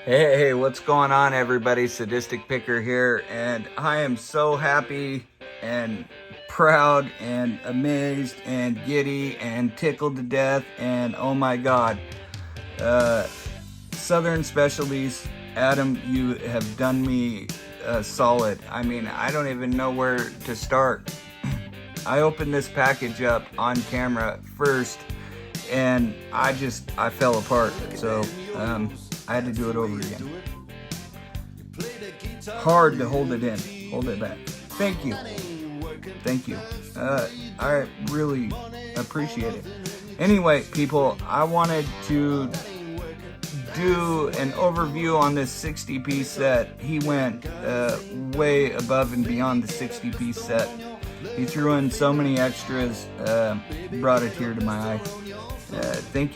Hey, what's going on, everybody? Sadistic Picker here, and I am so happy and proud and amazed and giddy and tickled to death. And oh my God, Southern Specialties, Adam, you have done me solid. I mean, I don't even know where to start. I opened this package up on camera first, and I fell apart. So I had to do it over again. Hard to hold it in, hold it back. Thank you. I really appreciate it. Anyway, people, I wanted to do an overview on this 60-piece set. He went way above and beyond the 60-piece set. He threw in so many extras, brought a tear to my eye. Thank you.